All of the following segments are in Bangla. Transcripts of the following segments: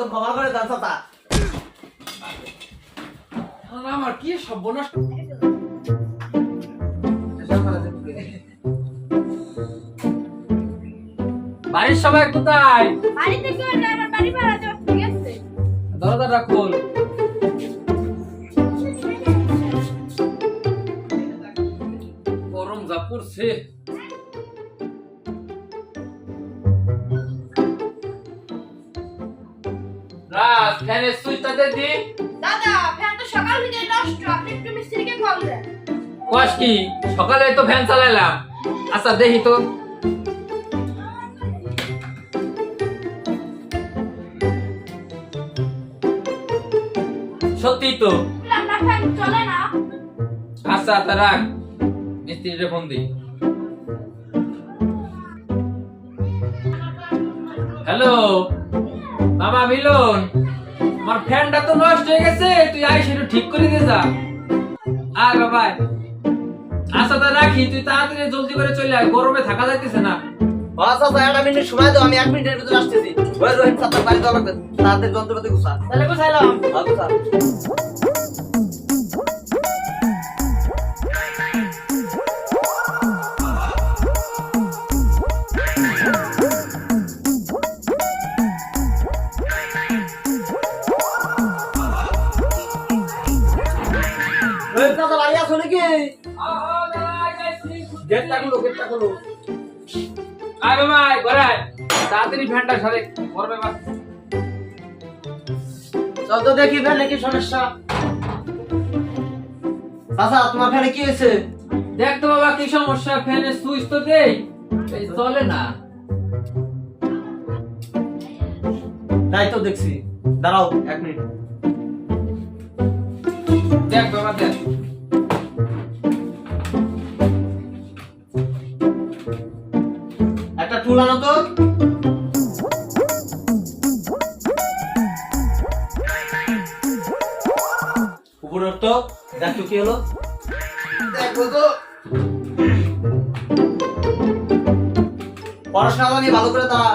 মতন ক্ষমা করে দেন চাচা। আমার কি সর্বনাশ। বাড়ির সবাই কোথায়? বাড়িতে কেউ নাই, আমার বাড়ি ভাড়া দেওয়া ঠিক আছে। দরজাটা খোল। গরম যা পড়ছে। রাজ ফ্যানের সুইচটা দে দি। দাদা ফ্যান তো সকাল থেকে নষ্ট, আপনি একটু মিস্ত্রিকে কল দেন। কস কি সকালে তো ফ্যান চালাইলাম। আচ্ছা দেখি তো। সত্যি তো। আপনার ফ্যান চলে না। আচ্ছা তা রাখ, মিস্ত্রিরে ফোন দি। হ্যালো মামা মিলন, আমার ফ্যানটা তো নষ্ট হয়ে গেছে, তুই আইস একটু ঠিক করে দিয়ে যা। আয় বাবা। আচ্ছা তা রাখি, তুই তাড়াতাড়ি জলদি করে চলে আয়, গরমে থাকা যাইতেছে না। চাচা 1 মিনিট সময় দাও, আমি 1 মিনিটের ভিতরে আসতেছি। ওই রোহিত চাচা বাড়ি যাওয়া লাগবে, তাদের যন্ত্রপাতি গুছা। তাহলে কোথায়লাম? আচ্ছা রোহিত চাচা বাড়ি আছো নাকি? গেটটা খুলো। আয় বাবা আয়, ঘরে আয়। তাড়াতাড়ি ফ্যানটা সারে, গরমে বাস। চল তো দেখি ফ্যানে কি সমস্যা। চাচা তোমার ফ্যানে কি হয়েছে? দেখ তো বাবা কি সমস্যা, ফ্যানের সুইচ তো দেই, এই চলে না। তাই তো দেখছি, দাঁড়াও 1 মিনিট। দেখ বাবা দেখ। একটা টুল আনো তো। উপরে তো দেখো কি হলো, দেখো তো। পড়াশোনা জানি ভালো করে দাঁড়া।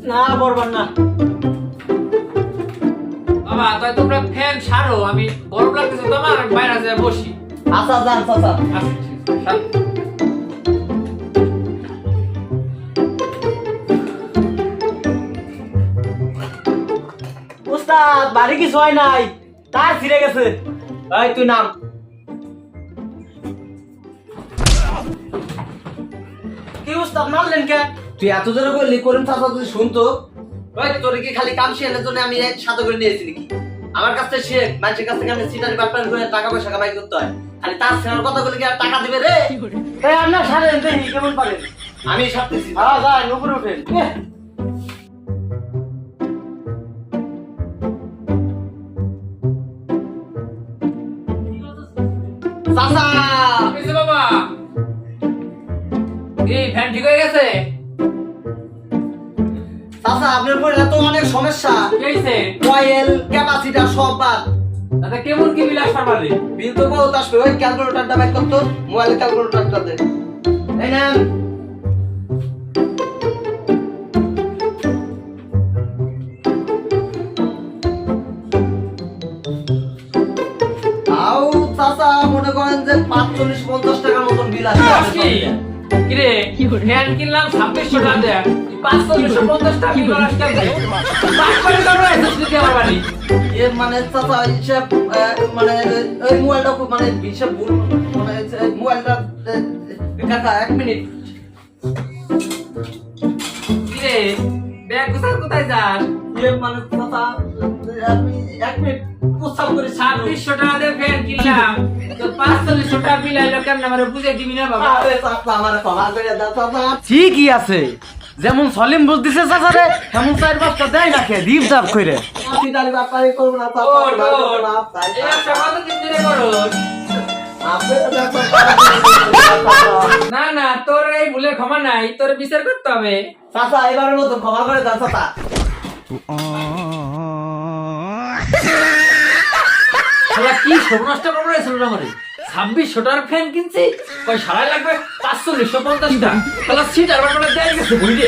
না বলবার না। বাবা তাই তোমরা ফ্যান ছাড়ো, আমি গরম লাগতেছে তোমার, আমি বাইরে যায় বসি। আচ্ছা যান চাচা। আচ্ছা, ঠিক আছে, ছাড়। উস্তাদ বাড়ি কিছু হয় নাই, তার ছিঁড়ে গেছে। এই তুই নাম। কি উস্তাদ মারলেন কে? তুই এত জোরে বললি করিম চাচা তুই শুনতো। ওই তোর কি খালি কাম শেয়ারের জন্য আমি সাথে করে নিয়েছি নাকি? আমার কাছ থেকে শেখ, মানুষের কাছ থেকে আমি সিটারি বাটপার করে টাকা পয়সা কামাই করতে হয়। খালি তার ছেলের কথা বলে কি আর টাকা দিবে রে? এই আপনার সারেন দেখি কেমন পারেন। আমি সারতেছি। হ্যাঁ যাই উপরে উঠেন। চাচা কি হয়েছে বাবা? এই ফ্যান ঠিক হয়ে গেছে? চাচা আপনার পরে তো অনেক সমস্যা। কি হয়েছে? কয়েল ক্যাপাসিটার সব বাদ। তাতে কেমন কি বিল আসবার পারে? বিল তো বহুত আসবে। ওই ক্যালকুলেটরটা বের করতো, মোবাইল ক্যালকুলেটরটা দে। এই নেন। আও চাচা মনে করেন যে 45-50 টাকার মতন বিল আসবে। কিরে ফ্যান কিনলাম 2600 টাকা দেয়া, 550 টাকা বিল আসছে। পাঁচ করে করো এসএসডি আমার বাড়ি। এর মানে চাচা হিসাব মানে ওই মোবাইলটা মানে হিসাব ভুল মানে মোবাইলটা কাকা 1 মিনিট। কিরে ব্যাগ কোথায় যাস? এর মানে চাচা আমি 1 মিনিট প্রস্তাব করে 2600 টাকা দিয়ে ফ্যান কিনলাম, তো 4500 টাকা বিল আইলো কেমন আমারে বুঝে দিবি না বাবা? আরে চাচা আমারে ক্ষমা করে দাও চাচা। ঠিকই আছে, যেমন সলিম বুঝতেছে চাচারে তেমন 4-5টা দেয় না খেয়ে ডিপ ডাব করে। সিটারি বাটপারি করব না চাচা। ও তো এই ব্যবসা কতদিন ধরে করস? না না তোর এই ভুলের ক্ষমা নাই, তোর বিচার করতে হবে। চাচা এবারের মতো ক্ষমা করে দাও চাচা। শালা কি সর্বনষ্ট করে রেছিল আমারে। 2600 টাকার ফ্যান কিনছি, কই সারাই লাগবে 550 টাকা। শালা সিট আর বারবার দেয় গেছে বুঝলি।